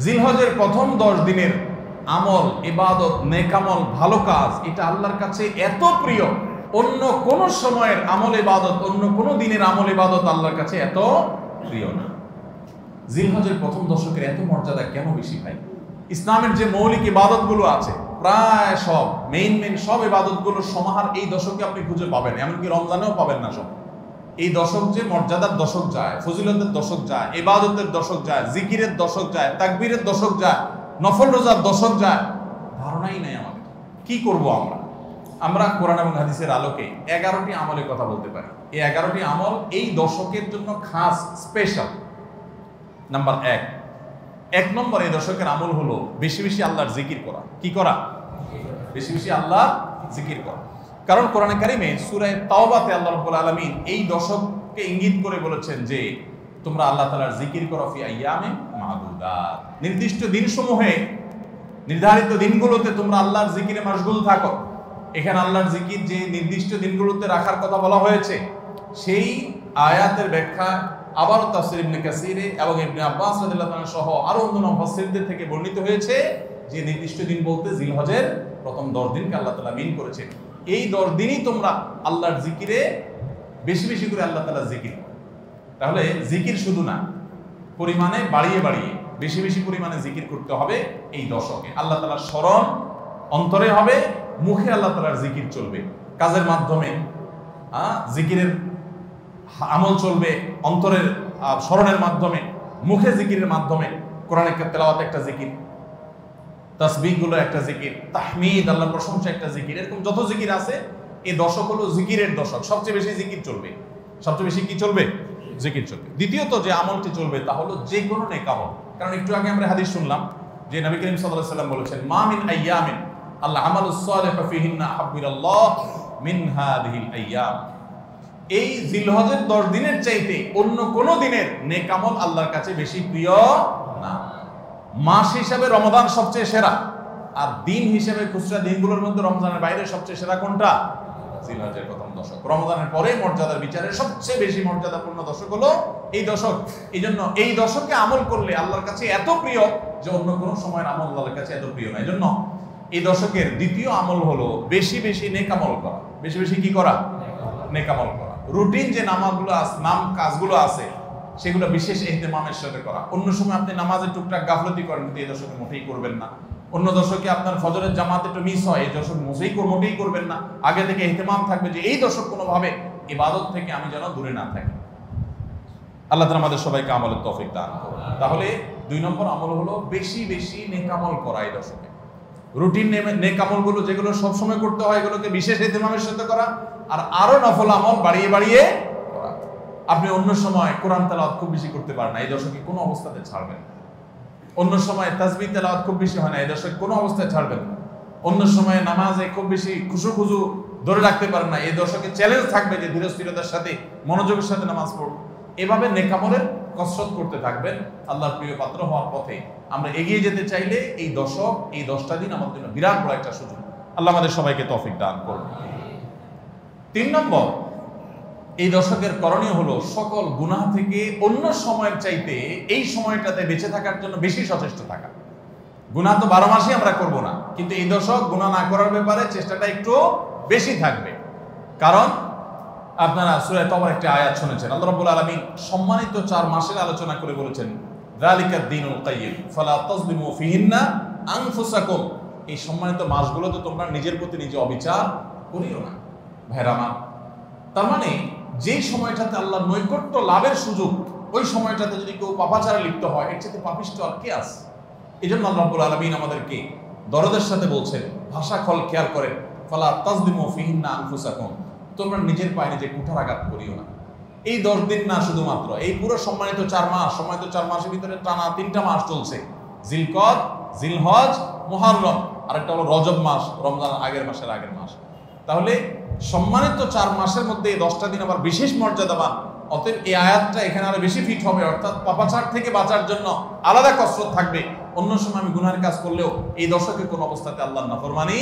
জিলহজের প্রথম 10 দিনের আমল, ইবাদত, নেকামল, ভালো কাজ, এটা আল্লাহর কাছে এত প্রিয়, অন্য কোন সময়ের আমল ইবাদত, অন্য কোন দিনের আমল ইবাদত আল্লাহর কাছে এত প্রিয় না। জিলহজের প্রথম দশকের এত মর্যাদা কেন বেশি ভাই? ইসলামের যে মৌলিক ইবাদতগুলো আছে প্রায় সব মেইন সব ইবাদতগুলোর সমাহার এই দশকে আপনি খুঁজে পাবেন, এমনকি রমজানেও পাবেন না সব। এই দশক যে মর্যাদার দশক যায়, ফজিলতের দশক যায়, ইবাদতের দশক যায়, জিকিরের দশক যায়, তাকবীরের দশক যায়, নফল রোজার দশক যায়, ধারণাই নাই আমাদের। কি করব আমরা কোরআন এবং হাদিসের আলোকে 11টি আমলের কথা বলতে পারি। এই 11টি আমল এই দশকের জন্য খাস, স্পেশাল। নাম্বার 1 নম্বর এই দশকের আমল হলো বেশি বেশি আল্লাহর জিকির করা। কি করা? বেশি বেশি আল্লাহ জিকির করা। কারণ কোরআনে কারিমে সূরা তাওবাতে আল্লাহ রাব্বুল আলামিন এই দশককে ইঙ্গিত করে বলেছেন যে তোমরা আল্লাহ তাআলার জিকির করো ফি আইয়ামিন মাদুদাত, নির্দিষ্ট দিনসমূহে, নির্ধারিত দিনগুলোতে তোমরা আল্লাহর জিকিরে মাশগুল থাকো। এখানে আল্লাহর জিকির যে নির্দিষ্ট দিনগুলোতে রাখার কথা বলা হয়েছে, সেই আয়াতের ব্যাখ্যা আবারও তাফসীর ইবনে কাসিরে এবং ইবনে আব্বাস রাদিয়াল্লাহু আনহু সহ আরো অন্যান্য মুফাসসিরদের থেকে বর্ণিত হয়েছে যে নির্দিষ্ট দিন বলতে জিলহজের প্রথম 10 দিনকে আল্লাহ তাআলা মিন করেছেন। এই 10 দিনই তোমরা আল্লাহর জিকিরে বেশি বেশি করে আল্লাহ তাআলার জিকির। তাহলে জিকির শুধু না, পরিমাণে বাড়িয়ে বাড়িয়ে বেশি বেশি পরিমাণে জিকির করতে হবে এই দশকে। আল্লাহ তাআলার স্মরণ অন্তরে হবে, মুখে আল্লাহ তাআলার জিকির চলবে, কাজের মাধ্যমে জিকিরের আমল চলবে, অন্তরের স্মরণের মাধ্যমে, মুখে জিকিরের মাধ্যমে। কোরআনের তেলাওয়াত একটা জিকির, তাসবিহ গুলো একটা জিকির, তাহমিদ আল্লাহর প্রশংসা একটা জিকির, এরকম যত জিকির আছে এই দশক হলো জিকিরের দশক। সবচেয়ে বেশি জিকির চলবে। সবচেয়ে বেশি কি চলবে? জিকির চলবে। দ্বিতীয়ত যে আমলটি চলবে তা হলো যে কোনো নেক আমল। কারণ একটু আগে আমরা হাদিস শুনলাম যে নবী করিম সাল্লাল্লাহু আলাইহি ওয়াসাল্লাম বলেছেন মা মিন আইয়ামিন আল আমালুস সালিহু ফিহিন্না আহাব্বু ইলাল্লাহ মিন হাযিহিল আইয়াম। এই জিলহজের 10 দিনের চাইতে অন্য কোন দিনের নেক আমল আল্লাহর কাছে বেশি প্রিয় না। মাস হিসাবে রমাদান সবচেয়ে সেরা, আর দিন হিসেবে খুচরা দিনগুলোর মধ্যে রমজানের বাইরে সবচেয়ে সেরা কোনটা? জিলহজের প্রথম দশক। রমজানের পরে মর্যাদার বিচারে সবচেয়ে বেশি মর্যাদাপূর্ণ দশক হলো এই দশক। এই জন্য এই দশকে আমল করলে আল্লাহর কাছে এত প্রিয় যে অন্য কোনো সময়ের আমল আল্লাহর কাছে এত প্রিয় না। এই জন্য এই দশকের দ্বিতীয় আমল হলো বেশি বেশি নেক আমল করা। বেশি বেশি কি করা? নেক আমল করা। রুটিন যে কাজগুলো আছে সেগুলো বিশেষ ইহতিমামের সাথে করা। অন্য সময় আপনি নামাজের টুকটাক গাফলতি করেন, কিন্তু এই দশকে মোটেই করবেন না। অন্য দশকে আপনার ফজরের জামাত একটু মিস হয়, এই দশক মোটেই করবেন না। আগে থেকে ইহতিমাম থাকবে যে এই দশক কোনোভাবে ইবাদত থেকে আমি যেন দূরে না থাকি। আল্লাহ তাআলা আমাদের সবাইকে আমলের তৌফিক দান করুন। তাহলে 2 নম্বর আমল হলো বেশি বেশি নেক আমল করা এই দশকে। রুটিন নেক আমলগুলো যেগুলো সবসময় করতে হয় এগুলোকে বিশেষ ইহতিমামের সাথে করা, আর আরো নফল আমল বাড়িয়ে বাড়িয়ে করা। আপনি অন্য সময় কোরআন তেলাওয়াত খুব বেশি করতে পারেন না, এই দশকে কোনো অবস্থাতে ছাড়বেন না। অন্য সময় তাসবিহ তেলাওয়াত খুব বেশি হয় না, এই দশকে কোনো অবস্থায় ছাড়বেন না। অন্য সময় নামাজে খুব বেশি খুশু ধরে রাখতে পারেন না, এই দশকে চ্যালেঞ্জ থাকবে যে ধীরস্থিরতার সাথে মনোযোগের সাথে নামাজ পড়ব। এভাবে নেক আমলের কসরত করতে থাকবেন আল্লাহর প্রিয় পাত্র হওয়ার পথে। আমরা এগিয়ে যেতে চাইলে এই দশক, এই 10টা দিন আমাদের জন্য বিরাট বড় একটা সুযোগ। আল্লাহ আমাদের সবাইকে তৌফিক দান করুন। 3 নম্বর, এই দশকের করণীয় হলো সকল গুনাহ থেকে অন্য সময়ের চাইতে এই সময়টাতে বেঁচে থাকার জন্য বেশি সচেষ্ট থাকা। গুনাহ তো 12 মাসই আমরা করব না, কিন্তু এই দশক গুনাহ না করার ব্যাপারে চেষ্টাটা একটু বেশি থাকবে। কারণ আপনারা সূরা তাওবার একটা আয়াত শুনেছেন, আল্লাহ রাব্বুল আলামিন সম্মানিত 4 মাসের আলোচনা করে বলেছেন যালিকাদ দীনুল কাইয়্যিম ফালা তাযলিমু ফিহিন্না আনফুসাকুম। এই সম্মানিত মাসগুলোতে তোমরা নিজের প্রতি নিজে অবিচার করিও না। ভাইরা আমার, তার মানে যে সময়টাতে আল্লাহর নৈকট্য লাভের সুযোগ, ওই সময়টাতে যদি কেউ পাপাচারে লিপ্ত হয়, এর চেয়ে পাপিষ্ঠ আর কে আছে? এই জন্য আল্লাহ রাব্বুল আলামিন আমাদেরকে দরদের সাথে বলছেন, ভাষা খেয়াল করেন, ফালা তাযলিমু ফিহিন্না আনফুসাকুম, তোমরা নিজের পায়ে নিজে কুঠারাঘাত করিও না। এই 10 দিন না, শুধুমাত্র এই পুরো সম্মানিত 4 মাস, সম্মানিত 4 মাসের ভিতরে টানা 3টা মাস চলছে, জিলকদ, জিলহজ, মুহররম, আর একটা হলো রজব মাস, রমজান আগের মাস। তাহলে সম্মানিত 4 মাসের মধ্যে এই 10টা দিন আবার বিশেষ মর্যাদাবান। অতএব এই আয়াতটা এখানে আরো বেশি ফিট হবে, অর্থাৎ পাপাচার থেকে বাঁচার জন্য আলাদা কসরত থাকবে। অন্য সময় আমি গুনাহের কাজ করলেও এই দশকে কোনো অবস্থাতে আল্লাহর নাফরমানি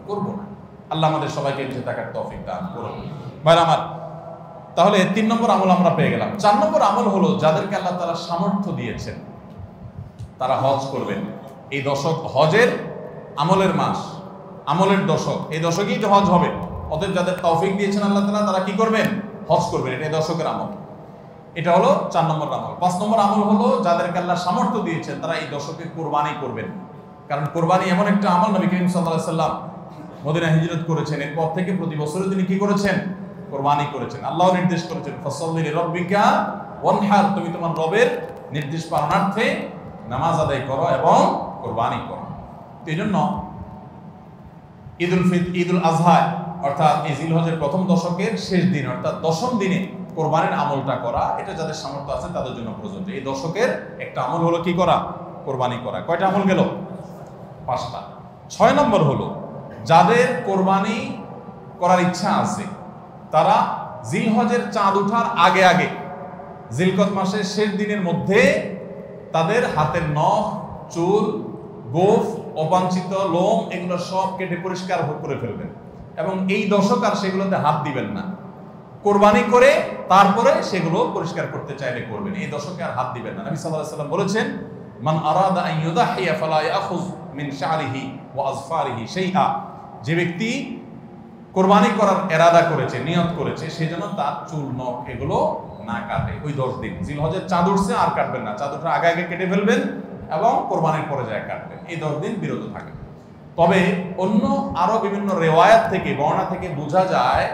করব না। আল্লাহ আমাদের সবাইকে বেঁচে থাকার তৌফিক দান করুন। ভাইরা আমার, তাহলে 3 নম্বর আমল আমরা পেয়ে গেলাম। 4 নম্বর আমল হলো যাদেরকে আল্লাহ তাআলা সামর্থ্য দিয়েছেন তারা হজ করবেন। এই দশক হজের আমলের মাস, আমলের দশক, এই দশকেই তো হজ হবে। অতএব যাদের তৌফিক দিয়েছেন আল্লাহ তাআলা তারা কি করবেন? হজ করবেন। এটা এই দশকের আমল। এটা হলো 4 নম্বর আমল। 5 নম্বর আমল হলো যাদেরকে আল্লাহ সামর্থ্য দিয়েছেন তারা এই দশকে কোরবানি করবেন। কারণ কোরবানি এমন একটা আমল, নবী করিম সাল্লাল্লাহু আলাইহি সাল্লাম মদিনা হিজরত করেছেন, এরপর থেকে প্রতি বছরে তিনি কি করেছেন? কোরবানি করেছেন। আল্লাহ নির্দেশ করেছেন ফাসাল্লি লিরাব্বিকা ওয়ানহার, তুমি তোমার রবের নির্দেশ পালনার্থে নামাজ আদায় করো এবং কোরবানি করো। এই জন্য ঈদুল আজহা অর্থাৎ এই জিলহজের প্রথম দশকের শেষ দিন অর্থাৎ 10ম দিনে কোরবানির আমলটা করা, এটা যাদের সামর্থ্য আছে তাদের জন্য প্রযোজ্য। এই দশকের একটা আমল হলো কি করা? কোরবানি করা। কয়টা আমল গেল? 5টা। 6 নম্বর হলো যাদের কোরবানি করার ইচ্ছা আছে তারা জিলহজের চাঁদ ওঠার আগে আগে জিলকদ মাসের শেষ দিনের মধ্যে তাদের হাতের নখ, চুল, গোঁফ, অবাঞ্ছিত লোম এগুলো সব কেটে পরিষ্কার করে ফেলবেন এবং এই দশক আর সেগুলোতে হাত দিবেন না। কোরবানি করে তারপরে সেগুলো পরিষ্কার করতে চাইলে করবেন, এই দশকে আর হাত দিবেন না। নবী সাল্লাল্লাহু আলাইহি সাল্লাম বলেছেন মান আরাদা আন ইউদাহিয়া ফালা ইয়াখুয মিন শা'রিহি ওয়া আযফারিহি শাইআ, যে ব্যক্তি কোরবানি করার ইরাদা করেছে, নিয়ত করেছে, সেজন্য তার চুল, নখ এগুলো না কাটে ওই 10 দিন। জিলহজের চাঁদ উঠছে আর কাটবেন না, চাঁদ ওঠার আগে আগে কেটে ফেলবেন এবং কোরবানির পরে যায় কাটবেন, এই 10 দিন বিরত থাকবেন। তবে অন্য আরো বিভিন্ন রিওয়ায়াত থেকে, বর্ণনা থেকে বোঝা যায়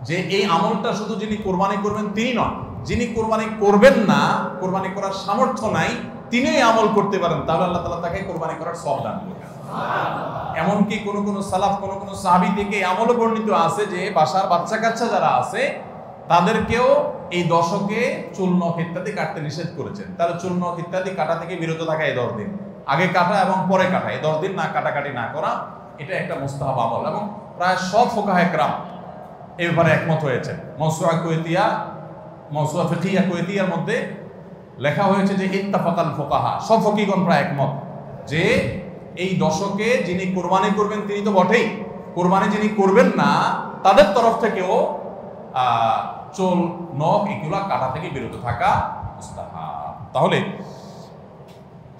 যে এই আমলটা শুধু যিনি কোরবানি করবেন তিনি নন, যিনি কোরবানি করবেন না, কোরবানি করার সামর্থ্য নাই, তিনি এই আমল করতে পারেন, তাহলে আল্লাহ তাআলা তাকে কোরবানি করার সওয়াব দান করবেন। এমনকি কোন সালাফ, কোন সাহাবী থেকে এই আমলও বর্ণিত আছে যে বাসার বাচ্চা কাচ্চা যারা আছে তাদেরকেও এই দশকে চুল, নখ ইত্যাদি কাটতে নিষেধ করেছেন। তাহলে চুল, নখ ইত্যাদি কাটা থেকে বিরত থাকা এই 10 দিন, আগে কাটা এবং পরে কাটা, এই 10 দিন না কাটাকাটি না করা, এটা একটা মুস্তাহাব আমল। এবং প্রায় সব ফুকাহা ইকরাম এই ব্যাপারে একমত হয়েছে। মাওসুআ ফিকহিয়া কুয়েতিয়ার মধ্যে লেখা হয়েছে যে ইত্তাফাকাল ফুকাহা, সব ফকিহগণ প্রায় একমত যে এই দশকে যিনি কোরবানি করবেন তিনি তো বটেই, কোরবানি যিনি করবেন না তাদের তরফ থেকেও চুল, নখ এগুলা কাটা থেকে বিরত থাকা মুস্তাহাব। তাহলে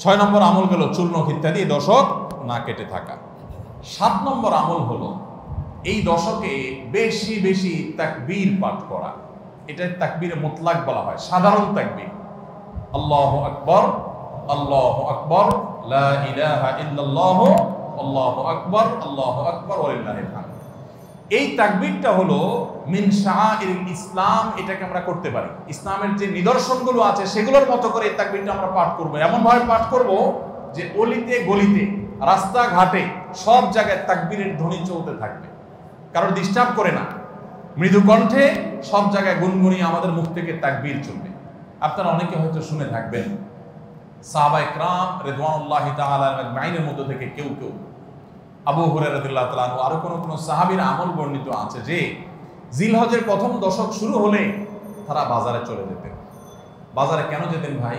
6 নম্বর আমল গেল চুল, নখ ইত্যাদি দশক না কেটে থাকা। 7 নম্বর আমল হলো এই দশকে বেশি বেশি তাকবীর পাঠ করা। এটা তাকবীরে মুতলাক বলা হয়, সাধারণ তাকবীর। আল্লাহু আকবার, আল্লাহু আকবার, লা ইলাহা ইল্লাল্লাহু, আল্লাহু আকবার, আল্লাহু আকবার ওয়ালিল্লাহিল হামদ। এই তাকবীরটা হলো মিন শাআইরিল ইসলাম, এটাকে আমরা করতে পারি। ইসলামের যে নিদর্শনগুলো আছে সেগুলোর মতো করে এই তাকবীরটা আমরা পাঠ করব। এমন ভাবে পাঠ করব যে অলিতে গলিতে, রাস্তাঘাটে সব জায়গায় তাকবীরের ধ্বনি চলতে থাকবে, কারণ ডিস্টার্ব করে না, মৃদু কণ্ঠে সব জায়গায় গুনগুনিয়ে আমাদের মুখ থেকে তাকবীর চলবে। আপনারা অনেকে হয়তো শুনে থাকবেন সাহাবায়ে কেরাম রিদওয়ানুল্লাহি তাআলা আজমাইনের মধ্যে থেকে কেউ কেউ, আবু হুরায়রা রাদিয়াল্লাহু তাআলা আনহু, আরো কোন সাহাবীর আমল বর্ণিত আছে যে জিলহজের প্রথম দশক শুরু হলে তারা বাজারে চলে যেতেন। বাজারে কেন যেতেন ভাই?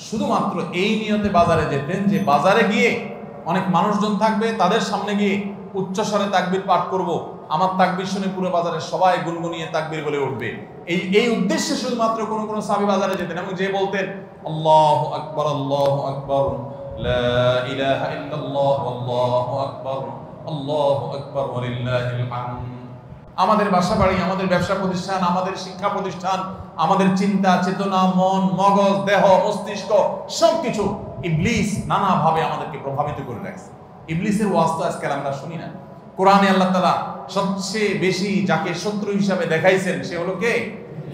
শুধুমাত্র এই নিয়তে বাজারে যেতেন যে বাজারে গিয়ে অনেক মানুষজন থাকবে, তাদের সামনে গিয়ে উচ্চস্বরে তাকবীর পাঠ করব, আমার তাকবীর শুনে পুরো বাজারে সবাই গুনগুনিয়ে তাকবীর বলে উঠবে, এই উদ্দেশ্যে শুধুমাত্র কোন সাহাবী বাজারে যেতেন এবং যে বলতেন আল্লাহু আকবার, আল্লাহু আকবার, লা ইলাহা ইল্লাল্লাহ, আল্লাহু আকবার, আল্লাহু আকবার ওয়ালিল্লাহিল হামদ। আমাদের বাসা বাড়ি, আমাদের ব্যবসা প্রতিষ্ঠান, আমাদের শিক্ষা প্রতিষ্ঠান, আমাদের চিন্তা চেতনা, মন, মগজ, দেহ, মস্তিষ্ক সবকিছু ইবলিস নানাভাবে আমাদেরকে প্রভাবিত করে রাখছে। ইবলিসের ওয়াজ তো আজকাল আমরা শুনি না। কোরআনে আল্লাহ তাআলা সবচেয়ে বেশি যাকে শত্রু হিসাবে দেখাইছেন সে হলো কে?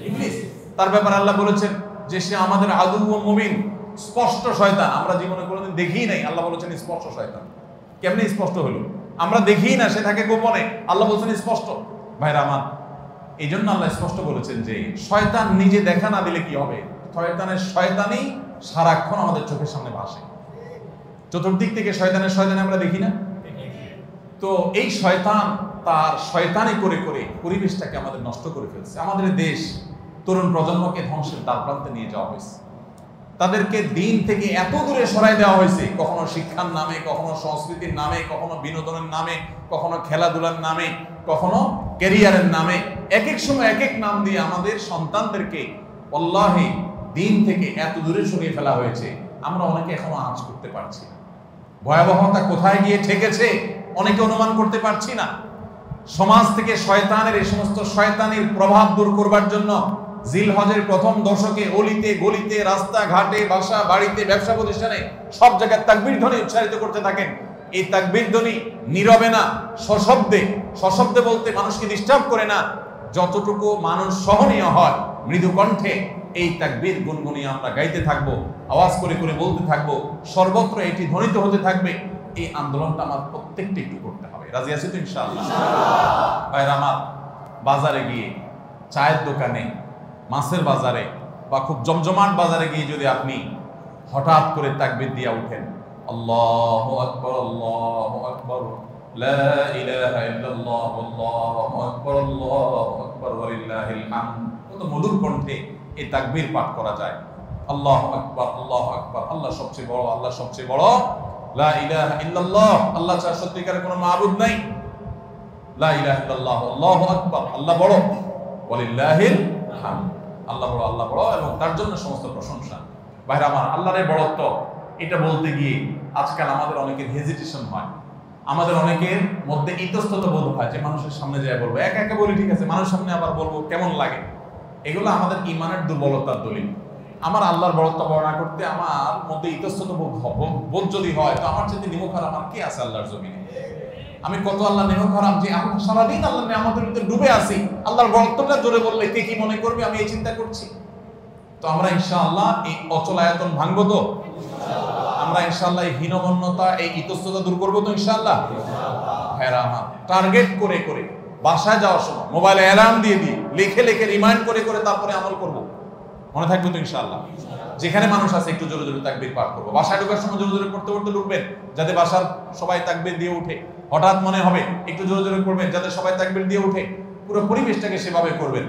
ইবলিস। তার ব্যাপারে আল্লাহ বলেছেন যে সে আমাদের আদু ও মুবিন, স্পষ্ট শয়তান। আমরা জীবনে কোনোদিন দেখিই নাই, আল্লাহ বলেছেন স্পষ্ট শয়তান। কেমনে স্পষ্ট হলো? আমরা দেখিই না, সে থাকে গোপনে, আল্লাহ বলেছেন স্পষ্ট। ভাইরা আমার, এই জন্য আল্লাহ স্পষ্ট বলেছেন যে শয়তান নিজে দেখা না দিলে কি হবে? শয়তানের শয়তানি সারাক্ষণ আমাদের চোখের সামনে ভাসে, চতুর্দিক থেকে শয়তানি আমরা দেখি না? তো এই শয়তান তার শয়তানি করে করে পরিবেশটাকে আমাদের নষ্ট করে ফেলছে। আমাদের দেশ তরুণ প্রজন্মকে ধ্বংসের দ্বারপ্রান্তে নিয়ে যাওয়া হয়েছে, তাদেরকে দিন থেকে এত দূরে সরাই দেওয়া হয়েছে, কখনো শিক্ষার নামে, কখনো সংস্কৃতির নামে, কখনো বিনোদনের নামে, কখনো খেলাধুলার নামে, কখনো ক্যারিয়ারের নামে, এক এক সময় এক এক নাম দিয়ে আমাদের সন্তানদেরকে আল্লাহি দিন থেকে এত দূরে সরিয়ে ফেলা হয়েছে আমরা অনেকে এখনো আঁচ করতে পারছি না। ভয়াবহতা কোথায় গিয়ে ঠেকেছে অনেকে অনুমান করতে পারছি না। সমাজ থেকে শয়তানের এই সমস্ত শয়তানের প্রভাব দূর করবার জন্য জিলহজের প্রথম দশকে অলিতে গলিতে রাস্তাঘাটে বাসা বাড়িতে ব্যবসা প্রতিষ্ঠানে সব জায়গায় তাকবীর ধ্বনি উচ্চারিত করতে থাকেন। এই তাকবীর ধ্বনি নীরবে না, সশব্দে, সশব্দে বলতে মানুষকে ডিস্টার্ব করে না, যতটুকু মানুষ সহনীয় হয় মৃদু কণ্ঠে এই তাকবীর গুনগুনিয়ে আমরা গাইতে থাকবো, আওয়াজ করে করে বলতে থাকবো, সর্বত্র এটি ধ্বনিত হতে থাকবে। এই আন্দোলনটা আমার প্রত্যেকটা একটু করতে হবে। রাজি আছি তো ইনশাআল্লাহ? ভাইরা আমার, বাজারে গিয়ে, চায়ের দোকানে, মাছের বাজারে বা খুব জমজমাট বাজারে গিয়ে যদি আপনি হঠাৎ করে তাকবীর দিয়ে উঠেন, আল্লাহু আকবার, আল্লাহু আকবার, লা ইলাহা ইল্লাল্লাহ, আল্লাহু আকবার, আল্লাহু আকবার, ওয়ালিল্লাহিল হামদ, কত মধুর কণ্ঠে এই তাকবীর পাঠ করা যায়। আল্লাহু আকবার, আল্লাহু আকবার, আল্লাহ সবচেয়ে বড়, আল্লাহ সবচেয়ে বড়, লা ইলাহা ইল্লাল্লাহ, আল্লাহ ছাড়া সত্যিকারের কোনো মাবুদ নাই, লা ইলাহা ইল্লাল্লাহ, আল্লাহু আকবার, আল্লাহ বড়, ওয়ালিল্লাহিল হামদ, আল্লাহ বড়, আল্লাহ বড় এবং তার জন্য সমস্ত প্রশংসা। ভাইরা আমার, আল্লাহর বড়ত্ব এটা বলতে গিয়ে আজকাল আমাদের অনেকের হেজিটেশন হয়, আমাদের অনেকের মধ্যে ইতস্তত বোধ হয় যে মানুষের সামনে যায় বলবো, একা একা বলি ঠিক আছে, মানুষের সামনে আবার বলবো কেমন লাগে। এগুলো আমাদের ইমানের দুর্বলতার দলিল। আমার আল্লাহর বড়ত্ব বর্ণনা করতে আমার মধ্যে ইতস্তত বোধ যদি হয়, তো আমার যদি নিমুখ হারাম আর কে আছে আল্লাহর জমিনে? আমি কত আল্লাহ নিমুখ হারাম যে আমি সারাদিন আল্লাহ নিয়ামতের ভিতরে ডুবে আছি, আল্লাহর বড়ত্বটা জোরে বললে কে কি মনে করবে, আমি এই চিন্তা করছি। তো আমরা ইনশাআল্লাহ এই অচল আয়তন ভাঙবো তো, আমরা ইনশাআল্লাহ এই হীনমন্যতা, এই ইতস্ততা দূর করবো তো ইনশাআল্লাহ। ভাইরা আমার, টার্গেট করে করে বাসায় যাওয়ার সময় মোবাইলে অ্যালার্ম দিয়ে দিয়ে লিখে লিখে রিমাইন্ড করে করে তারপরে আমল করবো, মনে থাকবে তো ইনশাআল্লাহ। যেখানে মানুষ আছে একটু জোরে জোরে তাকবীর পাঠ করবো, বাসায় ঢোকার সময় জোরে জোরে পড়তে পড়তে ঢুকবেন যাতে বাসার সবাই তাকবীর দিয়ে উঠে। হঠাৎ মনে হবে একটু জোরে জোরে করবেন যাতে সবাই তাকবীর দিয়ে উঠে। পুরো পরিবেশটাকে সেভাবে করবেন।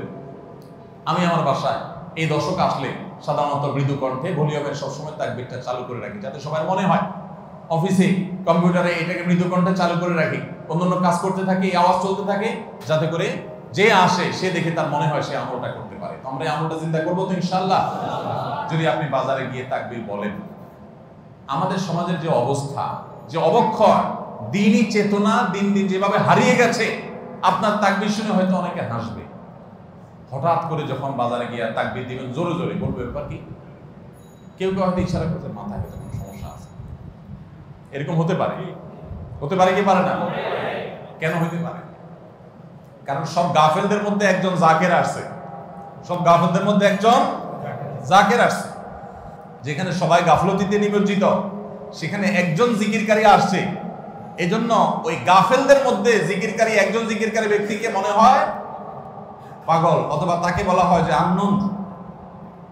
আমি আমার বাসায় এই দশক আসলে সাধারণত মৃদু কণ্ঠে ভলিউমের সবসময় তাকবীরটা চালু করে রাখি যাতে সবাই মনে হয়। অফিসে কম্পিউটারে এটাকে মৃদু কণ্ঠে চালু করে রাখি, অন্যান্য কাজ করতে থাকে, এই আওয়াজ চলতে থাকে যাতে করে যে আসে সে দেখে তার মনে হয় সে আমলটা করতে পারে। আমরা এই আমলটা চিন্তা করবো তো ইনশাআল্লাহ। যদি আপনি বাজারে গিয়ে তাকবীর বলেন, আমাদের সমাজের যে অবস্থা, যে অবক্ষয়, দ্বীনি চেতনা দিন দিন যেভাবে হারিয়ে গেছে, আপনার তাকবীর শুনে হয়তো অনেকে হাসবে। হঠাৎ করে যখন বাজারে গিয়ে তাকবীর দিবেন জোরে জোরে বলবে ব্যাপার কি, কেউ কেউ হয়তো ইশারা করতে মাথায় হয়তো কোনো সমস্যা আছে, এরকম হতে পারে। হতে পারে কি পারে না? কেন হতে পারে? কারণ সব গাফেলদের মধ্যে একজন জাকের আসছে, সব গাফেলদের মধ্যে একজন জাকের আসছে। যেখানে সবাই গাফলতিতে নিমজ্জিত, সেখানে একজন জিকিরকারী আসছে। এজন্য ওই গাফেলদের মধ্যে জিকিরকারী, একজন জিকিরকারী ব্যক্তিকে মনে হয় পাগল, অথবা তাকে বলা হয় যে আননোন।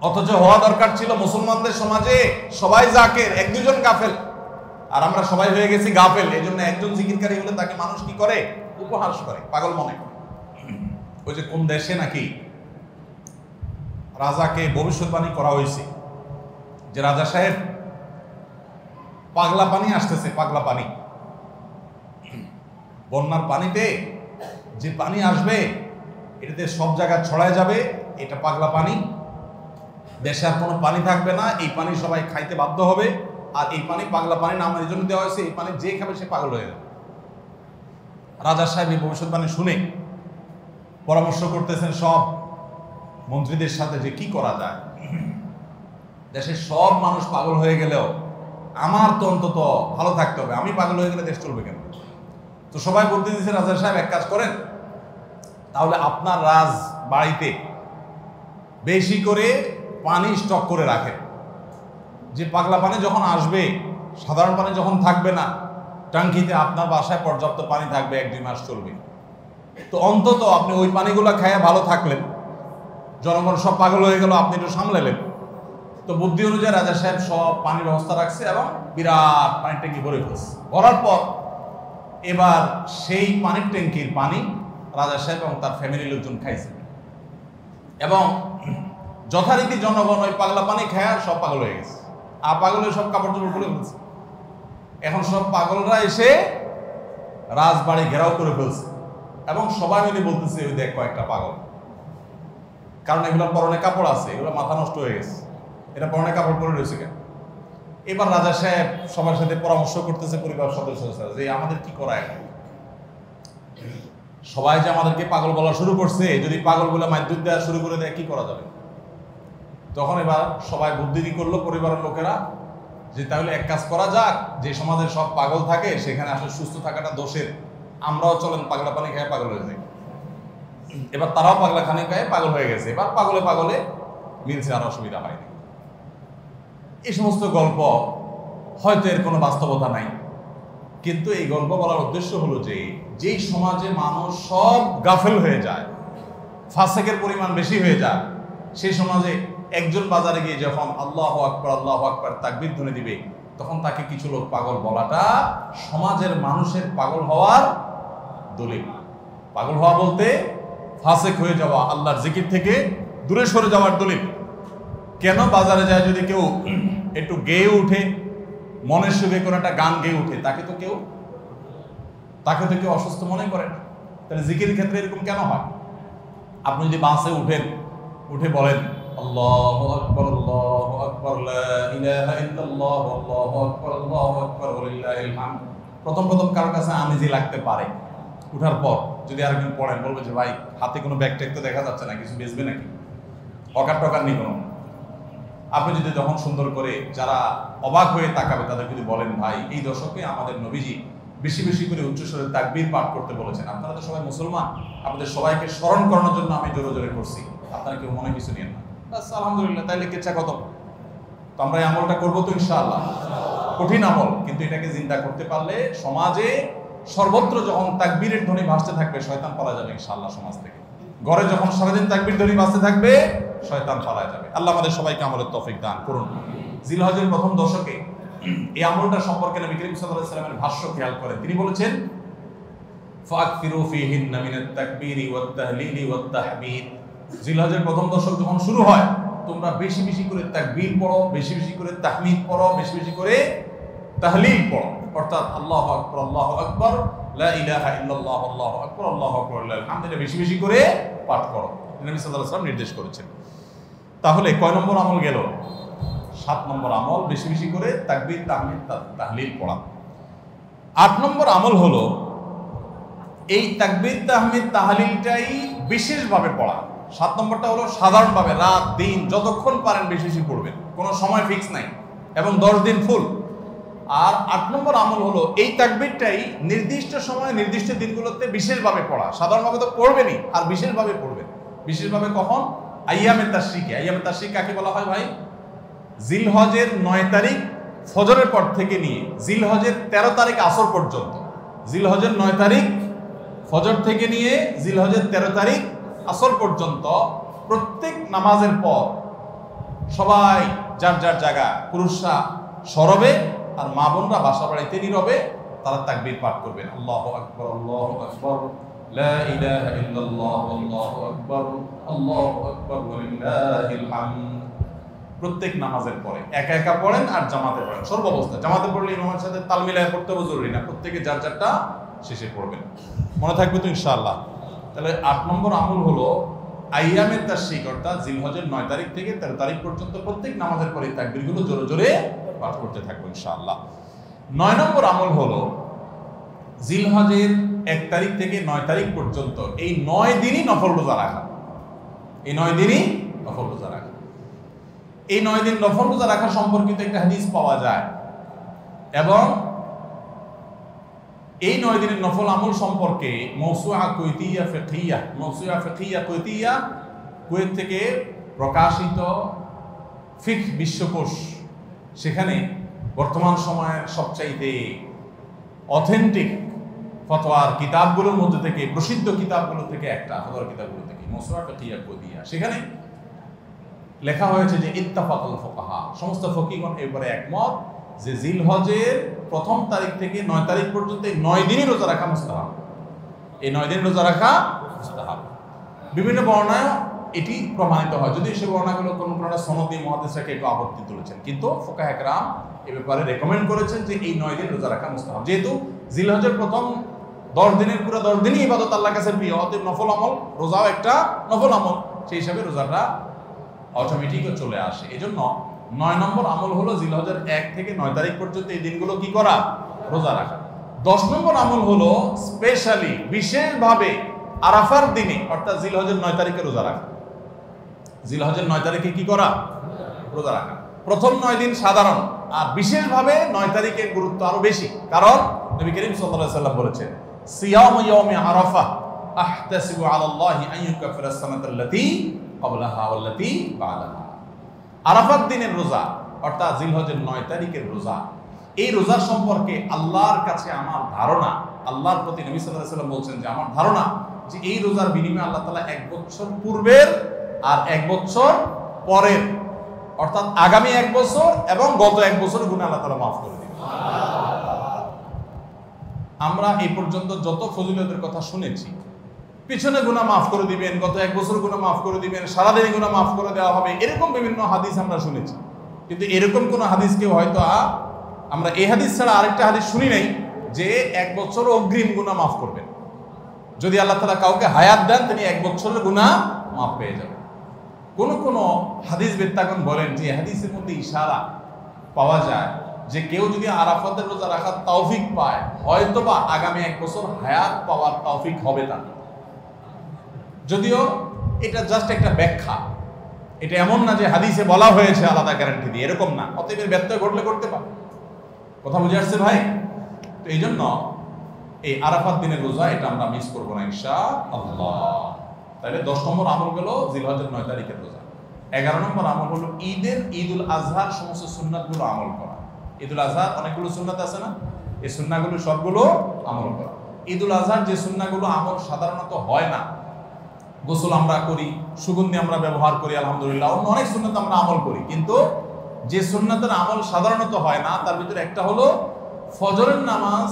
অথচ হওয়া দরকার ছিল মুসলমানদের সমাজে সবাই জাকের, এক দুজন গাফেল, আর আমরা সবাই হয়ে গেছি গাফেল। এই জন্য একজন জিকিরকারী হলে তাকে মানুষ কি করে? উপহাস করে, পাগল মনে করে। ওই যে কোন দেশে নাকি রাজাকে ভবিষ্যৎবাণী করা হয়েছে যে রাজা সাহেব পাগলা পানি আসতেছে, পাগলা পানি, বন্যার পানিতে যে পানি আসবে এটাতে সব জায়গায় ছড়ায় যাবে, এটা পাগলা পানি, দেশে আর কোনো পানি থাকবে না, এই পানি সবাই খাইতে বাধ্য হবে। আর এই পানি পাগলা পানি নাম এই জন্য দেওয়া হয়েছে, এই পানি যে খাবে সে পাগল হয়ে যাবে। রাজা সাহেব এই ভবিষ্যৎবাণী শুনে পরামর্শ করতেছেন সব মন্ত্রীদের সাথে যে কি করা যায়। দেশের সব মানুষ পাগল হয়ে গেলেও আমার তো অন্তত ভালো থাকতে হবে, আমি পাগল হয়ে গেলে দেশ চলবে কেন? তো সবাই বলতে দিচ্ছে রাজা সাহেব এক কাজ করেন, তাহলে আপনার রাজ বাড়িতে বেশি করে পানি স্টক করে রাখেন, যে পাগলা পানি যখন আসবে, সাধারণ পানি যখন থাকবে না, ট্যাঙ্কিতে আপনার বাসায় পর্যাপ্ত পানি থাকবে, 1-2 মাস চলবে। তো অন্তত আপনি ওই পানিগুলো খেয়ে ভালো থাকলেন, জনগণ সব পাগল হয়ে গেল, আপনি একটু সামলালেন। তো বুদ্ধি অনুযায়ী রাজা সাহেব সব পানির ব্যবস্থা রাখছে এবং বিরাট পানির ট্যাঙ্কি ভরে ফেলছে। ভরার পর এবার সেই পানির ট্যাঙ্কির পানি রাজা সাহেব এবং তার ফ্যামিলির লোকজন খাইছে, এবং যথারীতি জনগণ ওই পাগলা পানি খায় সব পাগল হয়ে গেছে। আর পাগল হয়ে সব কাপড় চোপড় খুলে ফেলছে। এখন সব পাগলরা এসে রাজবাড়ি ঘেরাও করে ফেলছে এবং সবাই মিলে বলতেছে ওই দেখ কয়েকটা পাগল। কারণ এগুলোর পরনে কাপড় আছে, এগুলো মাথা নষ্ট হয়ে গেছে, এটা পরনে কাপড় পরে রয়েছে কেন? এবার রাজা সাহেব সবার সাথে পরামর্শ করতেছে পরিবার সদস্যরা যে আমাদের কি করা এখন, সবাই যে আমাদেরকে পাগল বলা শুরু করছে, যদি পাগল বলে মাইদুর দেওয়া শুরু করে দেয় কি করা যাবে। তখন এবার সবাই বুদ্ধি করলো পরিবারের লোকেরা যে তাহলে এক কাজ করা যাক, যে সমাজে সব পাগল থাকে সেখানে আসলে সুস্থ থাকাটা দোষের, আমরাও চলেন পাগলা পানি খায় পাগল হয়ে যাই। এবার তারাও পাগলা খানি খায় পাগল হয়ে গেছে, এবার পাগলে পাগলে মিলছে, আর অসুবিধা হয়নি। এই সমস্ত গল্প হয়তো এর কোনো বাস্তবতা নাই, কিন্তু এই গল্প বলার উদ্দেশ্য হলো যে যেই সমাজে মানুষ সব গাফেল হয়ে যায়, ফাসেকের পরিমাণ বেশি হয়ে যায়, সেই সমাজে একজন বাজারে গিয়ে যখন আল্লাহু আকবার তাকবীর ধ্বনি দিবে, তখন তাকে কিছু লোক পাগল বলাটা সমাজের মানুষের পাগল হওয়ার দলিল। পাগল হওয়া বলতে ফাসেক হয়ে যাওয়া, আল্লাহর জিকির থেকে দূরে সরে যাওয়ার দলিল। কেন বাজারে যায় যদি কেউ একটু গেয়ে উঠে, মনের সুখে কোনো একটা গান গেয়ে উঠে, তাকে তো কেউ অসুস্থ মনে করে না। তাহলে জিকির ক্ষেত্রে এরকম কেন হয়? আপনি যদি বাসে উঠে বলেন আল্লাহু আকবার লা ইলাহা ইল্লাল্লাহ আল্লাহু আকবার ওয়ালিল্লাহিল হামদ, প্রথম কারোর কাছে আনিজি লাগতে পারে। উঠার পর যদি আরেকজন পড়েন বলবে যে ভাই হাতে কোনো ব্যাগ ট্যাগ তো দেখা যাচ্ছে না, কিছু বেচবে নাকি, অকার টকার নেই কোনো। আপনি যদি যখন সুন্দর করে যারা অবাক হয়ে তাকাবে তাদের যদি বলেন ভাই এই দশকে আমাদের নবীজি বেশি বেশি করে উচ্চস্বরে তাকবীর পাঠ করতে বলেছেন, আপনারা তো সবাই মুসলমান, আপনাদের সবাইকে স্মরণ করানোর জন্য আমি জোরে জোরে করছি, আপনারা কেউ মনে কিছু নিয়েন না, বাস আলহামদুলিল্লাহ, তাইলে কেচ্ছা কত। তো আমরা এই আমলটা করবো তো ইনশাআল্লাহ, কঠিন আমল, কিন্তু এটাকে জিন্দা করতে পারলে সমাজে সর্বত্র যখন তাকবীরের ধ্বনি ভাসতে থাকবে শয়তান পালা যাবে ইনশাআল্লাহ সমাজ থেকে। ঘরে যখন সারাদিন তাকবীর ধ্বনি ভাসতে থাকবে শয়তান পালায় যাবে। আল্লাহ আমাদের সবাইকে আমলের তৌফিক দান করুন। জিলহজের প্রথম দশকে এই আমলটা সম্পর্কে নবী করিম সাল্লাল্লাহু আলাইহি ওয়াসাল্লামের ভাষ্য খেয়াল করেন। তিনি বলেছেন ফাকফিরু ফীহিন্না মিনাত তাকবীরি ওয়াত তাহলিলি ওয়াত তাহমিদ, জিলহজের প্রথম দশক যখন শুরু হয় তোমরা বেশি বেশি করে তাকবীর পড়ো, বেশি বেশি করে তাহমিদ পড়ো, বেশি বেশি করে তাহলিল পড়ো, অর্থাৎ আল্লাহু আকবার লা ইলাহা ইল্লাল্লাহ আল্লাহু আকবার লিল হামদ, এটা বেশি বেশি করে পাঠ করো, নবী সাল্লাল্লাহু আলাইহি ওয়াসাল্লাম নির্দেশ করেছেন। তাহলে কয় নম্বর আমল গেল? 7 নম্বর আমল, বেশি বেশি করে তাকবীর তাহমিদ তাহলিল পড়া। 8 নম্বর আমল হলো এই তাকবীর তাহমিদ তাহলিলটাই বিশেষভাবে পড়া। 7 নম্বরটা হলো সাধারণভাবে রাত দিন যতক্ষণ পারেন বেশি বেশি পড়বেন, কোনো সময় ফিক্স নাই, এবং 10 দিন ফুল। আর 8 নম্বর আমল হলো এই তাকবীরটাই নির্দিষ্ট সময়ে নির্দিষ্ট দিনগুলোতে বিশেষভাবে পড়া। সাধারণভাবে তো পড়বেনই, আর বিশেষভাবে পড়বেন। বিশেষভাবে কখন? আইয়ামে তাশরিকে। আইয়ামে তাশরিক কাকে বলা হয় ভাই? জিলহজের 9 তারিখ ফজরের পর থেকে নিয়ে জিলহজের 13 তারিখ আসর পর্যন্ত, জিলহজের 9 তারিখ ফজর থেকে নিয়ে জিলহজের 13 তারিখ আসর পর্যন্ত প্রত্যেক নামাজের পর সবাই যার যার জায়গা, পুরুষরা সরবে আর মা বোনরা বাসা বাড়িতে নীরবে তারা তাকবীর পাঠ করবেন। আল্লাহু আকবার লা ইলাহা ইল্লাল্লাহ আল্লাহু আকবার ওয়ালিল্লাহিল হামদ। প্রত্যেক নামাজের পরে একা একা পড়েন আর জামাতে পড়েন, সর্বাবস্থায়। জামাতে পড়লে ইমামের সাথে তাল মিলায় পড়তে হবে জরুরি না, প্রত্যেকে যার যারটা শেষে পড়বেন। মনে থাকবে তো ইনশাআল্লাহ। তাহলে 8 নম্বর আমল হলো আইয়ামে তাশরিক, অর্থাৎ জিলহজের 9 তারিখ থেকে 13 তারিখ পর্যন্ত প্রত্যেক নামাজের পরে তাকবীরগুলো জোরে জোরে পাঠ করতে থাকবো ইনশাআল্লাহ। 9 নম্বর আমল হলো জিলহজের 1 তারিখ থেকে 9 তারিখ পর্যন্ত এই 9 দিনই নফল রোজা রাখা। এই 9 দিনই নফল রোজা রাখা। এই 9 দিন নফল রোজা রাখা সম্পর্কিত একটা হাদিস পাওয়া যায়, এবং এই 9 দিনের নফল আমল সম্পর্কে মওসুআ ফিকহিয়া কুয়েত থেকে প্রকাশিত ফিকহ বিশ্বকোষ, সেখানে বর্তমান সময়ের সবচাইতে অথেন্টিক ফতোয়ার কিতাবগুলোর মধ্যে থেকে, প্রসিদ্ধ কিতাবগুলো থেকে একটা, ফতোয়ার কিতাবগুলো থেকে মওসুআ ফিকহিয়া কুয়েতিয়া, সেখানে লেখা হয়েছে যে ইত্তাফাকাল ফুকাহা, সমস্ত ফকিহগণ এবারে একমত যে জিলহজের প্রথম তারিখ থেকে 9 তারিখ পর্যন্ত এই 9 দিনই রোজা রাখা মুস্তাহাব। এই 9 দিন রোজা রাখা মুস্তাহাব। বিভিন্ন বর্ণনায় এটি প্রমাণিত হয়, যদি সে বর্ণনাগুলো কোনো সনদি মুহাদ্দিসরা কেউ আপত্তি তুলেছেন, কিন্তু ফুকাহা একরাম এ ব্যাপারে রেকমেন্ড করেছেন যে এই 9 দিন রোজা রাখা মুস্তাহাব। যেহেতু জিলহজের প্রথম 10 দিনের পুরো 10 দিনই ইবাদত আল্লাহর কাছে প্রিয়, অতএব নফল আমল, রোজাও একটা নফল আমল, সেই হিসাবে রোজাটা অটোমেটিকও চলে আসে। এই জন্য 9 নম্বর আমল হলো জিলহজের 1 থেকে 9 তারিখ পর্যন্ত এই দিনগুলো কি করা? রোজা রাখা। 10 নম্বর আমল হলো স্পেশালি বিশেষভাবে আরাফার দিনে অর্থাৎ জিলহজের 9 তারিখে রোজা রাখা। জিলহজের 9 তারিখে কি করা? রোজা রাখা। প্রথম 9 দিন সাধারণ, আর বিশেষভাবে 9 তারিখের গুরুত্ব আরো বেশি, কারণ নবী করিম সাল্লাল্লাহু আলাইহি ওয়াসাল্লাম বলেছেন সিয়ামু ইয়াউমি আরাফা আহতাসিবু আলাল্লাহি আন ইউকাফিরা আস-সানাতাল্লাতী ক্বাবলাহা ওয়াল্লাতী বা'দাহা। আরাফাত দিনের রোজা অর্থাৎ জিলহজের 9 তারিখের রোজা, এই রোজার সম্পর্কে আল্লাহর কাছে আমার ধারণা, আল্লাহর প্রতি নবী সাল্লাল্লাহু আলাইহি ওয়াসাল্লাম বলছেন যে আমার ধারণা যে এই রোজার বিনিময়ে আল্লাহ তাআলা 1 বছর পূর্বের আর 1 বছর পরের অর্থাৎ আগামী 1 বছর এবং গত 1 বছরের গুনাহ আল্লাহ তাআলা মাফ করে দিবেন। আমরা এই পর্যন্ত যত ফজিলতের কথা শুনেছি, পিছনে গুনাহ মাফ করে দিবেন, গত 1 বছর গুনাহ মাফ করে দিবেন, সারাদিন গুনাহ মাফ করে দেওয়া হবে, এরকম বিভিন্ন হাদিস আমরা শুনেছি। কিন্তু এরকম কোন হাদিস কেউ হয়তো আমরা এই হাদিস ছাড়া আরেকটা হাদিস শুনি নাই যে 1 বছর অগ্রিম গুনাহ মাফ করবেন। যদি আল্লাহ তাআলা কাউকে হায়াত দেন তিনি 1 বছরের গুনাহ মাফ পেয়ে যাবেন। কোন হাদিস বেত্তাগণ বলেন যে হাদিসের মধ্যে ইশারা পাওয়া যায় যে কেউ যদি আরাফাতের রোজা রাখার তৌফিক পায় হয়তোবা আগামী 1 বছর হায়াত পাওয়ার তৌফিক হবে তার। যদিও এটা জাস্ট একটা ব্যাখ্যা, এটা এমন না যে হাদিসে বলা হয়েছে আলাদা গ্যারান্টি দিয়ে, এরকম না। অতএব ব্যত্যয় ঘটলে করতে পারে। কথা বুঝে আসছে ভাই? তো এই জন্য এই আরাফাত দিনের রোজা এটা আমরা মিস করবো না ইনশাআল্লাহ। তাহলে 10 নম্বর আমল গেল জিলহজের 9 তারিখের রোজা। 11 নম্বর আমল হলো ঈদুল আজহার সমস্ত সুন্নাতগুলো আমল করা। ঈদুল আজহার অনেকগুলো সুন্নাত আছে না, এই সুন্নাহগুলো সবগুলো আমল করা। ঈদুল আজহার যে সুন্নাহগুলো আমল সাধারণত হয় না, গোসল আমরা করি, সুগন্ধি আমরা ব্যবহার করি, আলহামদুলিল্লাহ, অন্য অনেক সুন্নাত আমরা আমল করি, কিন্তু যে সুন্নাতের আমল সাধারণত হয় না তার ভিতরে একটা হলো ফজরের নামাজ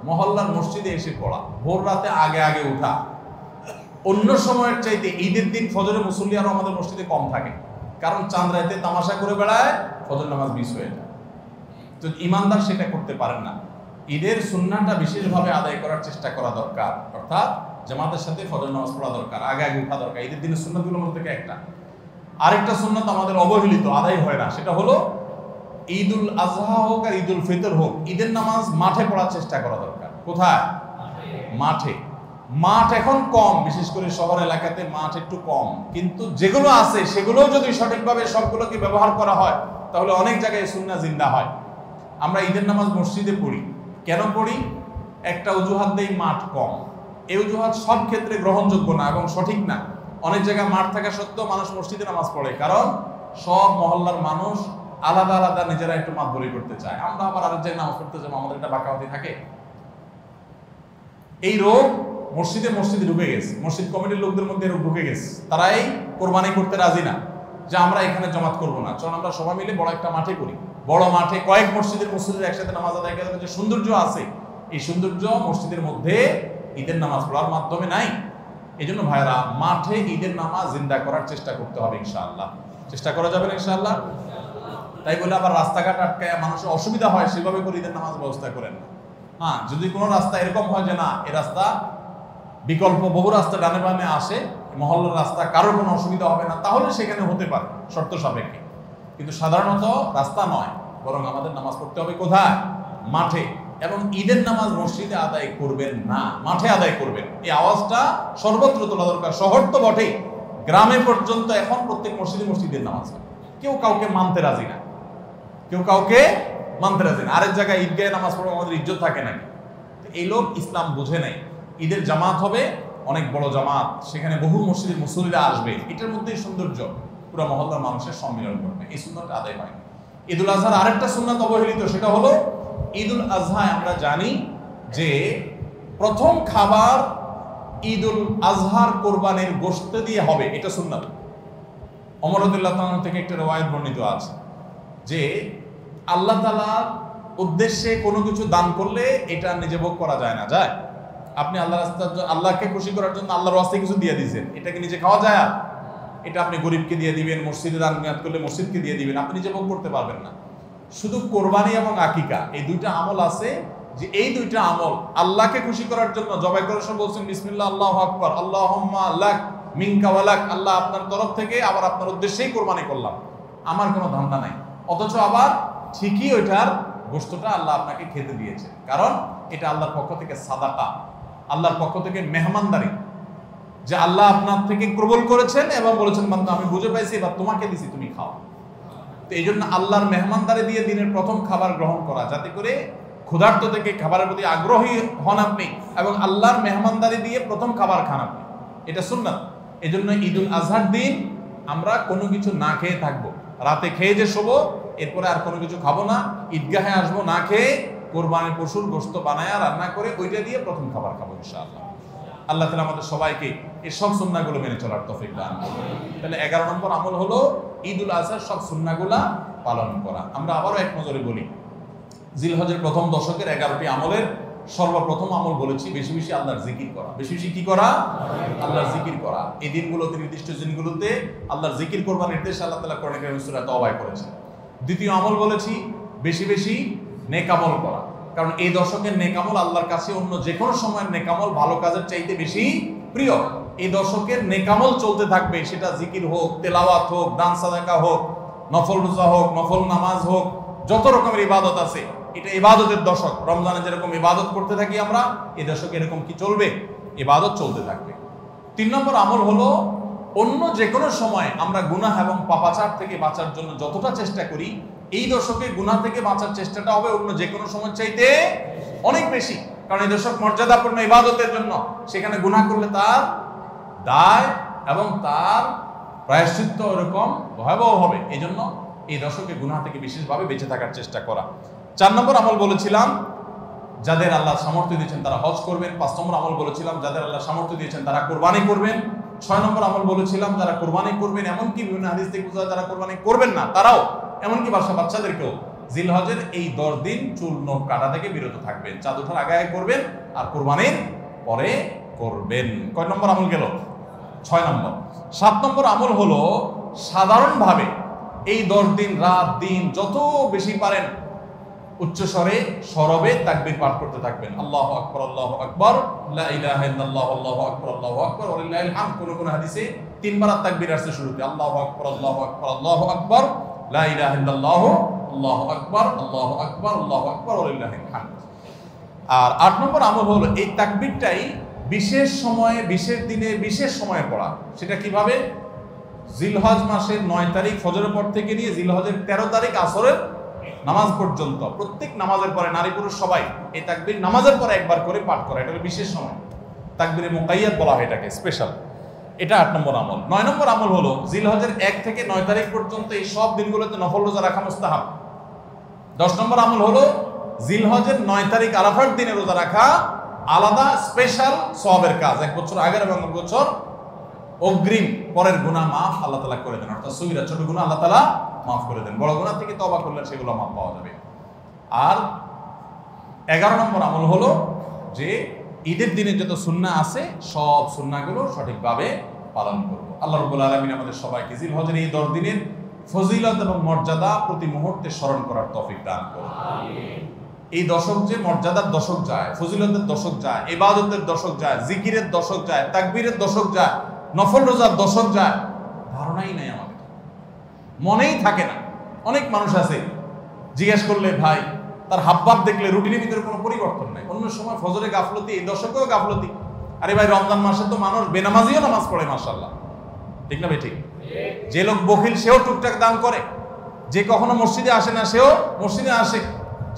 মহল্লার মসজিদে এসে পড়া, ভোর রাতে আগে আগে উঠা। অন্য সময়ের চাইতে ঈদের দিন ফজরের মুসল্লি আরো আমাদের মসজিদে কম থাকে, কারণ চাঁদ রাতে তামাশা করে বেড়ায়, ফজর নামাজ মিস হয়ে যায়। তো ইমানদার সেটা করতে পারেন না। ঈদের সুন্নাহটা বিশেষভাবে আদায় করার চেষ্টা করা দরকার, অর্থাৎ জামাতের সাথে ফজর নামাজ পড়া দরকার, আগে আগে উঠা দরকার। ঈদের দিনের সুন্নাতগুলোর মধ্যে থেকে একটা। আরেকটা সুন্নাত আমাদের অবহেলিত, আদায় হয় না, সেটা হলো ঈদুল আজহা হোক আর ঈদুল ফিতর হোক, ঈদের নামাজ মাঠে পড়ার চেষ্টা করা দরকার। কোথায়? মাঠে। মাঠ এখন কম, বিশেষ করে শহর এলাকাতে মাঠ একটু কম, কিন্তু যেগুলো আছে সেগুলো যদি সঠিকভাবে সবগুলোকে ব্যবহার করা হয় তাহলে অনেক জায়গায় সুন্নাহ জিন্দা হয়। আমরা ঈদের নামাজ মসজিদে পড়ি, কেন পড়ি? একটা অজুহাত দেই, মাঠ কম। এই অজুহাত সব ক্ষেত্রে গ্রহণযোগ্য না এবং সঠিক না। অনেক জায়গায় মাঠ থাকা সত্ত্বেও মানুষ মসজিদে নামাজ পড়ে, কারণ সব মহল্লার মানুষ আলাদা আলাদা নিজেরা একটু মাঠ বলি করতে চায়। আমরা আবার আরেক জায়গায় নামাজ পড়তে যাবো, আমাদের একটা বাঁকাবাতি থাকে। এই রোগ মসজিদে ঢুকে গেছে, মসজিদ কমিটির লোকদের মধ্যে রোগ ঢুকে গেছে। তারাই কোরবানি করতে রাজি না যে আমরা এখানে জমাত করবো না, চল আমরা সবাই মিলে বড় একটা মাঠে করি। বড় মাঠে কয়েক মসজিদের একসাথে নামাজ আদায় করার যে সৌন্দর্য আছে, এই সৌন্দর্য মসজিদের মধ্যে ঈদের নামাজ পড়ার মাধ্যমে নাই। এই জন্য ভাইরা মাঠে ঈদের নামাজ জিন্দা করার চেষ্টা করতে হবে ইনশাআল্লাহ। চেষ্টা করা যাবে না ইনশাআল্লাহ? তাই বলে আবার রাস্তাঘাট আটকায় মানুষের অসুবিধা হয় সেভাবে করে ঈদের নামাজ ব্যবস্থা করেন না। হ্যাঁ, যদি কোনো রাস্তা এরকম হয় যে না, এই রাস্তা বিকল্প বহু রাস্তা ডানে বামে আসে, মহল্লার রাস্তা কারোর কোনো অসুবিধা হবে না, তাহলে সেখানে হতে পারে শর্ত সাপেক্ষে। কিন্তু সাধারণত রাস্তা নয়, বরং আমাদের নামাজ পড়তে হবে কোথায়? মাঠে। এবং ঈদের নামাজ মসজিদে আদায় করবেন না, মাঠে আদায় করবেন। এই আওয়াজটা সর্বত্র তোলা দরকার। শহর তো বটেই, গ্রামে পর্যন্ত এখন প্রত্যেক মসজিদের নামাজ কেউ কাউকে মানতে রাজি না, আরেক জায়গায় ঈদগাহে নামাজ পড়ে আমাদের ইজ্জত থাকে নাকি? এই লোক ইসলাম বুঝে নাই। ঈদের জামাত হবে অনেক বড় জামাত, সেখানে বহু মসজিদের মুসল্লিরা আসবে, এটার মধ্যেই সৌন্দর্য, পুরো মহল্লার মানুষের সম্মিলন করবে। এই সুন্নাতটা আদায় হয়। ঈদুল আজহার আরেকটা সুন্নাত অবহেলিত, সেটা হলো ঈদুল আজহায় আমরা জানি যে প্রথম খাবার ঈদুল আজহার কোরবানির গোশত দিয়ে হবে, এটা সুন্নাত। ওমর রাদিয়াল্লাহু তাআলা থেকে একটা রওয়ায়াত বর্ণিত আছে যে আল্লাহ তাআলার উদ্দেশ্যে কোনো কিছু দান করলে এটা নিজে ভোগ করা যায় না। যায়? আপনি আল্লাহকে খুশি করার জন্য আল্লাহর ওয়াস্তে কিছু দিয়ে দিয়েছেন, এটা কি নিজে খাওয়া যায়? এটা আপনি গরিবকে দিয়ে দিবেন, মসজিদে দান করলে মসজিদকে দিয়ে দিবেন, আপনি নিজে ভোগ করতে পারবেন না। শুধু কোরবানি এবং আকিকা এই দুইটা আমল আছে, যে এই দুইটা আমল আল্লাহকে খুশি করার জন্য জবাই করার সময় বলছেন বিসমিল্লাহ আল্লাহু আকবার, আল্লাহুম্মা লাক মিনকা ওয়া লাক, আল্লাহ আপনার তরফ থেকে আবার আপনার উদ্দেশ্যেই কোরবানি করলাম, আমার কোনো ধান্দা নাই। অথচ আবার ঠিকই ওইটার গোশতটা আল্লাহ আপনাকে খেতে দিয়েছে, কারণ এটা আল্লাহর পক্ষ থেকে সাদাকা, আল্লাহর পক্ষ থেকে মেহমানদারি, যে আল্লাহ আপনার থেকে কবুল করেছেন এবং বলেছেন বান্দা আমি বুঝে পাইছি এবার তোমাকে দিছি, তুমি খাও। তো এই জন্য আল্লাহর মেহমানদারি দিয়ে দিনের প্রথম খাবার গ্রহণ করা, যাতে করে ক্ষুধার্ত থেকে খাবারের প্রতি আগ্রহী হন আপনি এবং আল্লাহর মেহমানদারি দিয়ে প্রথম খাবার খান আপনি, এটা সুন্নাত। এই জন্য ঈদুল আজহার দিন আমরা কোনো কিছু না খেয়ে থাকবো, রাতে খেয়ে যে শোবো, এরপরে আর কোনো কিছু খাবো না, ঈদগাহে আসবো না খেয়ে, কোরবানির পশুর গোশত বানায় রান্না করে ওইটা দিয়ে প্রথম খাবার খাবো ইনশাআল্লাহ। আল্লাহ তাআলা আমাদের সবাইকে এই সব সুন্নাহগুলো মেনে চলার তৌফিক দান করুন। তাহলে 11 নম্বর আমল হলো ঈদুল আজহার সব সুন্নাহগুলা পালন করা। আমরা আবারও এক নজরে বলি, জিলহজের প্রথম দশকের 11টি আমলের সর্বপ্রথম আমল বলেছি বেশি বেশি আল্লাহর জিকির করা। বেশি বেশি কি করা? আল্লাহর জিকির করা। এই দিনগুলোতে, নির্দিষ্ট দিনগুলোতে আল্লাহর জিকির করবার নির্দেশ আল্লাহ তাআলা কোরআনে কারীমে সূরা তাওবায় করেছেন। দ্বিতীয় আমল বলেছি বেশি বেশি নেক আমল করা, কারণ এই দশকের নেক আমল আল্লাহর কাছে অন্য যে কোনো সময়ের নেক আমল ভালো কাজের চাইতে বেশি প্রিয়। এই দশকের নেক আমল চলতে থাকবে, সেটা জিকির হোক, তেলাওয়াত হোক, দান সাদাকা হোক, নফল রোজা হোক, নফল নামাজ হোক, যত রকমের ইবাদত আছে, এটা ইবাদতের দশক। রমজানে যেরকম ইবাদত করতে থাকি আমরা, এই দশকে এরকম কি চলবে? ইবাদত চলতে থাকবে। 3 নম্বর আমল হলো অন্য যে কোনো সময় আমরা গুনাহ এবং পাপাচার থেকে বাঁচার জন্য যতটা চেষ্টা করি, এই দশকে গুনাহ থেকে বাঁচার চেষ্টাটা হবে অন্য যে কোনো সময় চাইতে অনেক বেশি, কারণ এই দশক মর্যাদাপূর্ণ ইবাদতের জন্য। সেখানে গুনাহ করলে তার দায় এবং তার প্রায়শ্চিত্ত এরকম ভয়াবহ হবে। এই জন্য এই দশকে গুনাহ থেকে বিশেষভাবে বেঁচে থাকার চেষ্টা করা। 4 নম্বর আমল বলেছিলাম যাদের আল্লাহ সামর্থ্য দিয়েছেন তারা হজ করবেন। 5 নম্বর আমল বলেছিলাম যাদের আল্লাহ সামর্থ্য দিয়েছেন তারা কোরবানি করবেন। 6 নম্বর আমল বলেছিলাম যারা কোরবানি করবেন, এমনকি বিভিন্ন হাদিস থেকে বোঝা যায় যারা কোরবানি করবেন না তারাও, এমনকি বাচ্চাদেরকেও জিলহজের এই 10 দিন চুল নখ কাটা থেকে বিরত থাকবেন। চাঁদ ওঠার আগে আগে করবেন আর কোরবানির পরে করবেন। কয় নম্বর আমল গেল? 6 নম্বর। 7 নম্বর আমল হলো সাধারণভাবে এই 10 দিন রাত দিন যত বেশি পারেন উচ্চস্বরে সরবে তাকবীর পাঠ করতে থাকবেন। আল্লাহু আকবার, আল্লাহু আকবার, লা ইলাহা ইল্লাল্লাহ, আল্লাহু আকবার, আল্লাহু আকবার, ওয়া লিল্লাহিল হামদ। কোন হাদিসে 3 বার তাকবীর আসছে শুরুতে, আল্লাহু আকবার, আল্লাহু আকবার, আল্লাহু আকবার, লা ইলাহা ইল্লাল্লাহ, আল্লাহু আকবার, আল্লাহু আকবার, আল্লাহু আকবার, ওয়া লিল্লাহিল হামদ। আর 8 নম্বর আমল হলো এই তাকবীরটাই বিশেষ সময়ে, বিশেষ দিনে, বিশেষ সময়ে পড়া। সেটা কিভাবে? জিলহজ মাসের 9 তারিখ ফজরের পর থেকে নিয়ে জিলহজের 13 তারিখ আসরের নামাজ পর্যন্ত প্রত্যেক নামাজের পরে নারী পুরুষ সবাই এই তাকবীর নামাজের পরে একবার করে পাঠ করা। এটা বিশেষ সময়, তাকবীরে মুকাইয়াদ বলা হয় এটাকে, স্পেশাল। এটা 8 নম্বর আমল। 9 নম্বর আমল হলো জিলহজের 1 থেকে 9 তারিখ পর্যন্ত এই সব দিনগুলোতে নফল রোজা রাখা মুস্তাহাব। 10 নম্বর আমল হলো জিলহজের 9 তারিখ আরাফার দিনে রোজা রাখা আলাদা স্পেশাল সওয়াবের কাজ। 1 বছর আগের এবং 1 বছর অগ্রিম পরের গুনাহ মাফ আল্লাহ তাআলা করে দেন, অর্থাৎ সগীরা ছোট গুনাহ আল্লাহ তাআলা মাফ করে দেন। বড় গুনাহ থেকে তওবা করলে সেগুলো মাফ পাওয়া যাবে। আর 11 নম্বর আমল হলো যে ঈদের দিনে যত সুন্নাহ আছে সব সুন্নাহগুলো সঠিকভাবে পালন করব। আল্লাহ রাব্বুল আলামিন আমাদের সবাইকে জিলহজের এই 10 দিনের ফজিলত এবং মর্যাদা প্রতি মুহূর্তে স্মরণ করার তৌফিক দান করুন। আমিন। এই দশক যে মর্যাদার দশক যায়, ফজিলতের দশক যায়, ইবাদতের দশক যায়, জিকিরের দশক যায়, তাকবীরের দশক যায়, নফল রোজার দশক যায়, ধারণাই নাই আমাদের, মনেই থাকে না। অনেক মানুষ আছে জিজ্ঞেস করলে ভাই তার হাবভাব দেখলে রুটিনের ভিতরে কোনো পরিবর্তন নাই। অন্য সময় ফজরে গাফলতি, এই দশকেও গাফলতি। আরে ভাই রমজান মাসে তো মানুষ বেনামাজিও নামাজ পড়ে, মাশাআল্লাহ, ঠিক না ভাই? ঠিক। যে লোক বখিল সেও টুকটাক দান করে, যে কখনো মসজিদে আসে না সেও মসজিদে আসে,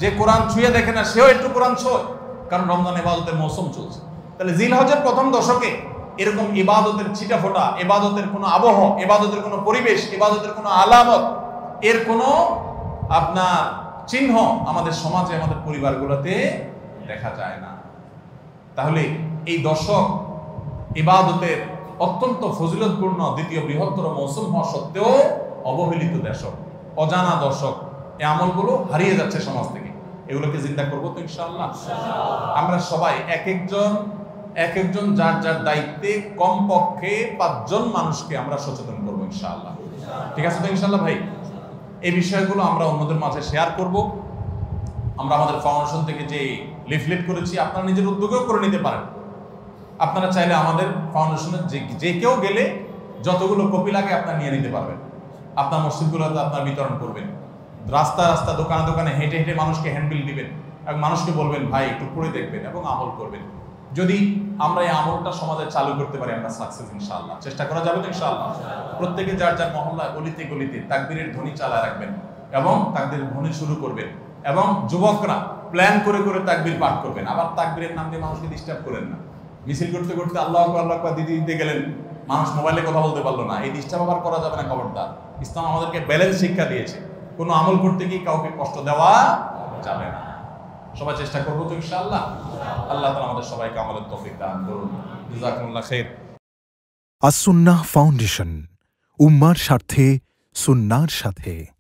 যে কোরআন ছুঁয়ে দেখে না সেও একটু কোরআন ছোঁয়, কারণ রমজান ইবাদতের মৌসুম চলছে। তাহলে জিলহজের প্রথম দশকে এরকম ইবাদতের ছিটাফোঁটা, ইবাদতের কোনো আবহ, ইবাদতের কোনো পরিবেশ, ইবাদতের কোনো আলামত, এর কোনো আপনার চিহ্ন আমাদের সমাজে, আমাদের পরিবারগুলোতে দেখা যায় না। তাহলে এই দশক ইবাদতের অত্যন্ত ফজিলতপূর্ণ দ্বিতীয় বৃহত্তর মৌসুম হওয়া সত্ত্বেও অবহেলিত দশক, অজানা দশক। এই আমলগুলো হারিয়ে যাচ্ছে সমাজ থেকে। এগুলোকে জিন্দা করবো তো ইনশাআল্লাহ। আমরা সবাই এক একজন যার যার দায়িত্বে কমপক্ষে 5 জন মানুষকে আমরা সচেতন করবো ইনশাআল্লাহ। ঠিক আছে তো ইনশাআল্লাহ ভাই? এই বিষয়গুলো আমরা অন্যদের মাঝে শেয়ার করব। আমরা আমাদের ফাউন্ডেশন থেকে যে লিফলেট করেছি আপনারা নিজের উদ্যোগেও করে নিতে পারেন। আপনারা চাইলে আমাদের ফাউন্ডেশনের যে কেউ গেলে যতগুলো কপি লাগে আপনারা নিয়ে নিতে পারবেন। আপনার মসজিদগুলোতে আপনারা বিতরণ করবেন। রাস্তা রাস্তা দোকানে দোকানে হেঁটে হেঁটে মানুষকে হ্যান্ডবিল দিবেন এবং মানুষকে বলবেন ভাই একটু পড়ে দেখবেন এবং আমল করবেন। যদি আমরা এই আমলটা সমাজে চালু করতে পারি আমরা সাকসেস ইনশাআল্লাহ। চেষ্টা করা যাবে তো ইনশাআল্লাহ। প্রত্যেকে যার যার মহল্লা গলিতে গলিতে তাকবীরের ধ্বনি চালায় রাখবেন এবং তাকবীরের ধ্বনি শুরু করবেন এবং যুবকরা প্ল্যান করে করে তাকবীর পাঠ করবেন। আবার তাকবীরের নাম দিয়ে মানুষকে ডিস্টার্ব করেন না। মিছিল করতে করতে আল্লাহু আকবার আল্লাহু আকবার দিদি দিতে গেলেন, মানুষ মোবাইলে কথা বলতে পারলো না, এই ডিস্টার্ব আবার করা যাবে না। খবরদার, ইসলাম আমাদেরকে ব্যালেন্স শিক্ষা দিয়েছে, কোনো আমল করতে গিয়ে কাউকে কষ্ট দেওয়া যাবে না। সবাই চেষ্টা করবো তো ইনশাআল্লাহ। আল্লাহ তাআলা আমাদের সবাইকে আমলের তৌফিক দান করুন। জাযাকুমুল্লাহ খাইর। আস-সুন্নাহ ফাউন্ডেশন, উম্মার স্বার্থে সুন্নাহর সাথে।